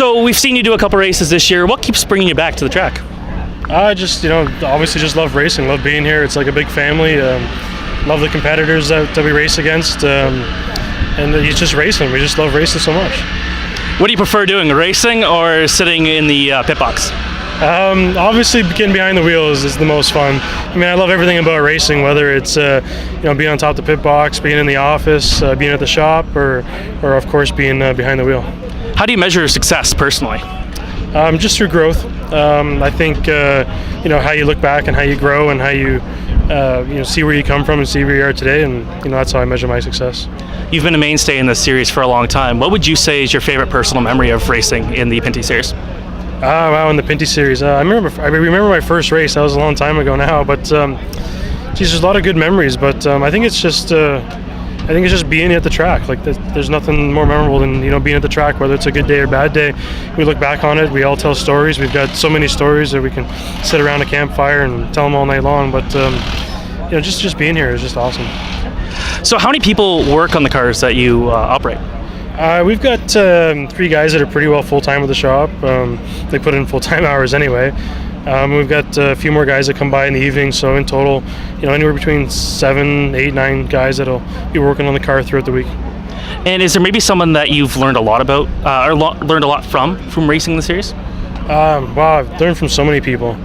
So we've seen you do a couple races this year. What keeps bringing you back to the track? I just, obviously just love racing, love being here. It's like a big family. Love the competitors that we race against. And it's just racing. We just love racing so much. What do you prefer doing, racing or sitting in the pit box? Obviously, getting behind the wheels is the most fun. I mean, I love everything about racing, whether it's being on top of the pit box, being in the office, being at the shop, or of course being behind the wheel. How do you measure success personally? Just through growth. I think how you look back and how you grow and how you see where you come from and see where you are today, and that's how I measure my success. You've been a mainstay in this series for a long time. What would you say is your favorite personal memory of racing in the Pinty series? Wow, in the Pinty series, I remember my first race. That was a long time ago now, but there's a lot of good memories. But I think it's just being at the track. Like there's nothing more memorable than being at the track, whether it's a good day or bad day. We look back on it. We all tell stories. We've got so many stories that we can sit around a campfire and tell them all night long. But just being here is just awesome. So how many people work on the cars that you operate? We've got 3 guys that are pretty well full-time with the shop. They put in full-time hours anyway. We've got a few more guys that come by in the evening, so in total, anywhere between 7, 8, 9 guys that'll be working on the car throughout the week. And is there maybe someone that you've learned a lot about, or learned a lot from racing the series? Wow, I've learned from so many people.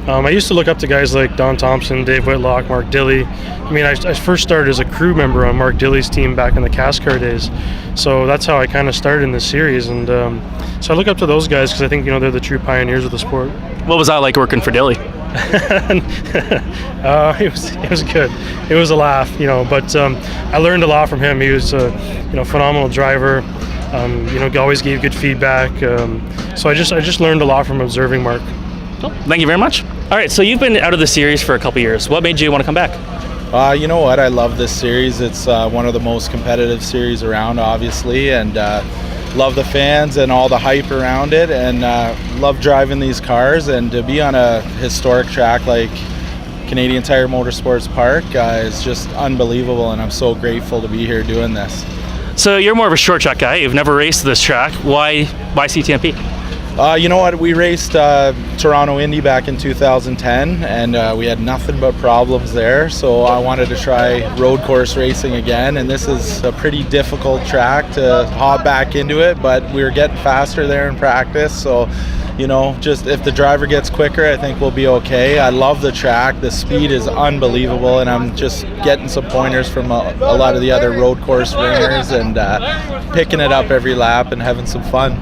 I used to look up to guys like Don Thompson, Dave Whitlock, Mark Dilley. I mean, I first started as a crew member on Mark Dilley's team back in the CASCAR days. So that's how I kind of started in this series. And so I look up to those guys because I think, they're the true pioneers of the sport. What was that like working for Dilley? It was good. It was a laugh, but I learned a lot from him. He was a phenomenal driver. Always gave good feedback. So I just learned a lot from observing Mark. Cool. Thank you very much. All right, so you've been out of the series for a couple years. What made you want to come back? You know what? I love this series. It's one of the most competitive series around, obviously, and love the fans and all the hype around it, and love driving these cars. And to be on a historic track like Canadian Tire Motorsports Park is just unbelievable, and I'm so grateful to be here doing this. So you're more of a short track guy. You've never raced this track. Why CTMP? You know what? We raced Toronto Indy back in 2010, and we had nothing but problems there. So I wanted to try road course racing again, and this is a pretty difficult track to hop back into it, but we were getting faster there in practice. So, just if the driver gets quicker, I think we'll be okay. I love the track. The speed is unbelievable, and I'm just getting some pointers from a lot of the other road course winners and picking it up every lap and having some fun.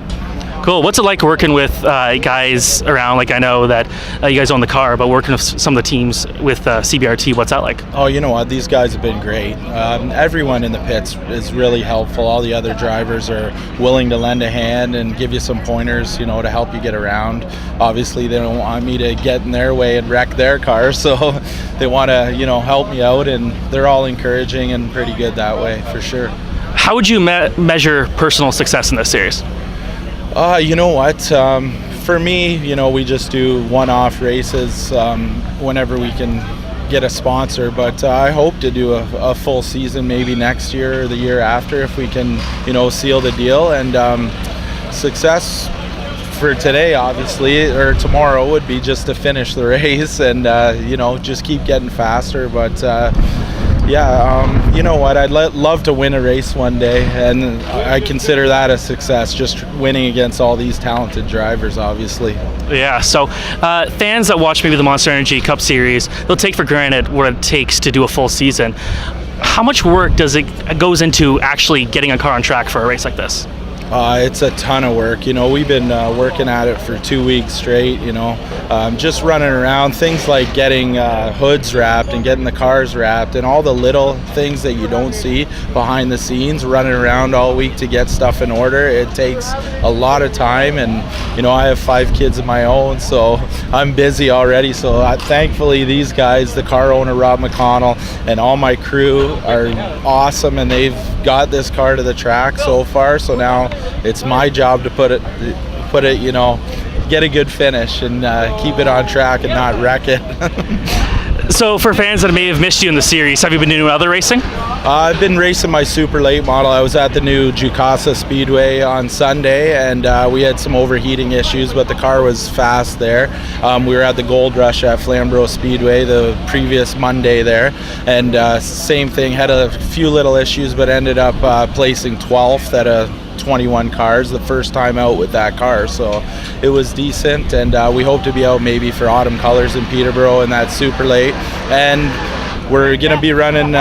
Cool. What's it like working with guys around? Like, I know that you guys own the car, but working with some of the teams with CBRT, what's that like? Oh, you know what? These guys have been great. Everyone in the pits is really helpful. All the other drivers are willing to lend a hand and give you some pointers, to help you get around. Obviously, they don't want me to get in their way and wreck their car, so they want to, help me out, and they're all encouraging and pretty good that way, for sure. How would you measure personal success in this series? You know what? For me, we just do one-off races whenever we can get a sponsor. But I hope to do a full season maybe next year or the year after if we can, seal the deal. And success for today, obviously, or tomorrow would be just to finish the race and, just keep getting faster. But you know what? I'd love to win a race one day, and I consider that a success, just winning against all these talented drivers, obviously. Yeah, so fans that watch maybe the Monster Energy Cup Series, they'll take for granted what it takes to do a full season. How much work goes into actually getting a car on track for a race like this? It's a ton of work. We've been working at it for 2 weeks straight, just running around, things like getting hoods wrapped and getting the cars wrapped and all the little things that you don't see behind the scenes, running around all week to get stuff in order. It takes a lot of time, and, I have 5 kids of my own, so I'm busy already. So thankfully these guys, the car owner, Rob McConnell, and all my crew are awesome, and they've got this car to the track so far. So now it's my job to put it, get a good finish and keep it on track and not wreck it. So for fans that may have missed you in the series, have you been doing other racing? I've been racing my super late model. I was at the new Jukasa Speedway on Sunday, and we had some overheating issues, but the car was fast there. We were at the Gold Rush at Flamborough Speedway the previous Monday there, and same thing, had a few little issues, but ended up placing 12th at a 21 cars the first time out with that car, so it was decent, and we hope to be out maybe for autumn colors in Peterborough in that super late. And we're going to be running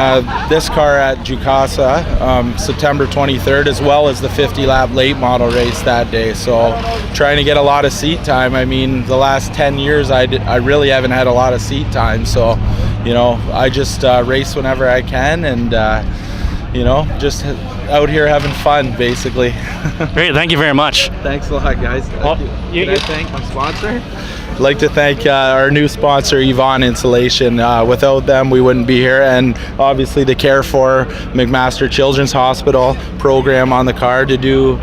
this car at Jukasa September 23rd, as well as the 50 lap late model race that day, so trying to get a lot of seat time. I mean, the last 10 years I really haven't had a lot of seat time, so you know, I just race whenever I can, and you know, just out here having fun, basically. Great, thank you very much. Thanks a lot, guys. Can I thank my sponsor? I'd like to thank our new sponsor, Yvonne Insulation. Without them, we wouldn't be here, and obviously the Care for McMaster Children's Hospital program on the car to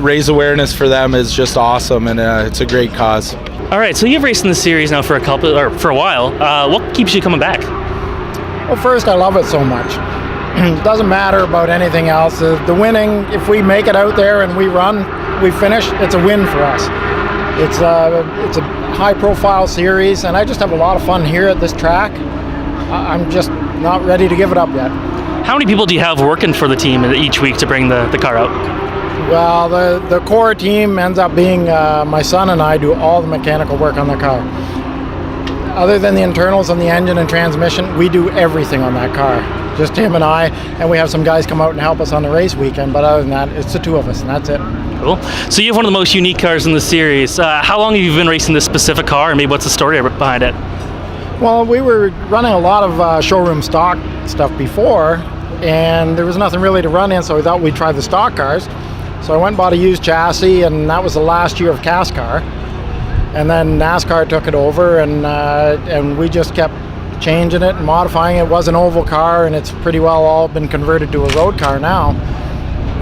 raise awareness for them is just awesome, and it's a great cause. All right, so you've raced in the series now for a while. What keeps you coming back? Well, first, I love it so much. It doesn't matter about anything else. The winning, if we make it out there and we run, we finish, it's a win for us. It's a high-profile series, and I just have a lot of fun here at this track. I'm just not ready to give it up yet. How many people do you have working for the team each week to bring the car out? Well, the core team ends up being my son and I do all the mechanical work on the car. Other than the internals on the engine and transmission, we do everything on that car. Just him and I, and we have some guys come out and help us on the race weekend, but other than that, it's the two of us, and that's it. Cool. So you have one of the most unique cars in the series. How long have you been racing this specific car, and maybe what's the story behind it? Well, we were running a lot of showroom stock stuff before, and there was nothing really to run in, so we thought we'd try the stock cars. So I went and bought a used chassis, and that was the last year of CASCAR. And then NASCAR took it over, and we just kept changing it and modifying it. It was an oval car, and it's pretty well all been converted to a road car now.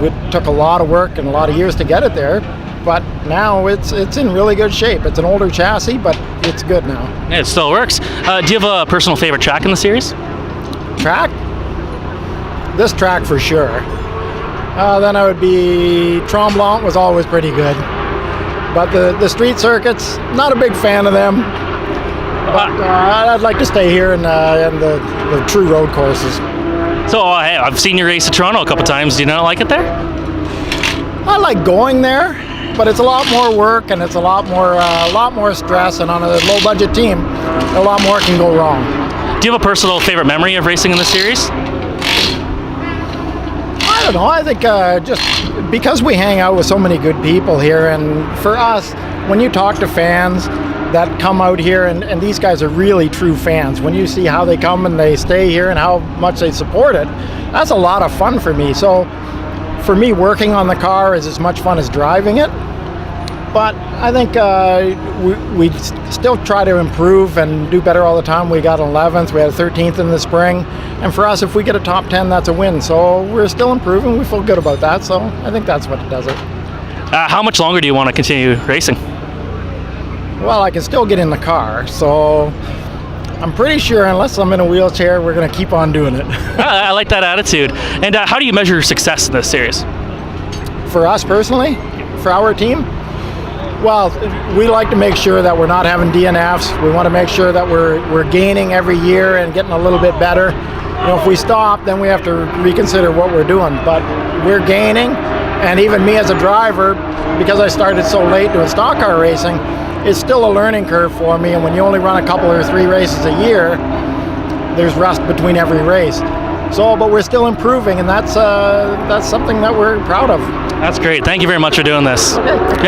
It took a lot of work and a lot of years to get it there, but now it's in really good shape. It's an older chassis, but it's good now. Yeah, it still works. Do you have a personal favorite track in the series? Track? This track for sure. Then I would be Tremblant was always pretty good. But the street circuits, not a big fan of them. But I'd like to stay here in the true road courses. So hey, I've seen you race at Toronto a couple times. Do you not like it there? I like going there, but it's a lot more work and it's a lot more stress. And on a low budget team, a lot more can go wrong. Do you have a personal favorite memory of racing in the series? I don't know. I think just because we hang out with so many good people here, and for us, when you talk to fans that come out here, and these guys are really true fans, when you see how they come and they stay here and how much they support it, that's a lot of fun for me. So for me, working on the car is as much fun as driving it. But I think we still try to improve and do better all the time. We got 11th, we had a 13th in the spring. And for us, if we get a top 10, that's a win. So we're still improving. We feel good about that. So I think that's what does it. How much longer do you want to continue racing? Well, I can still get in the car. So I'm pretty sure unless I'm in a wheelchair, we're going to keep on doing it. I like that attitude. And how do you measure success in this series? For us personally, for our team, well, we like to make sure that we're not having DNFs. We want to make sure that we're gaining every year and getting a little bit better. You know, if we stop, then we have to reconsider what we're doing. But we're gaining, and even me as a driver, because I started so late doing stock car racing, it's still a learning curve for me. And when you only run a couple or 3 races a year, there's rust between every race. So, but we're still improving, and that's something that we're proud of. That's great. Thank you very much for doing this. Okay.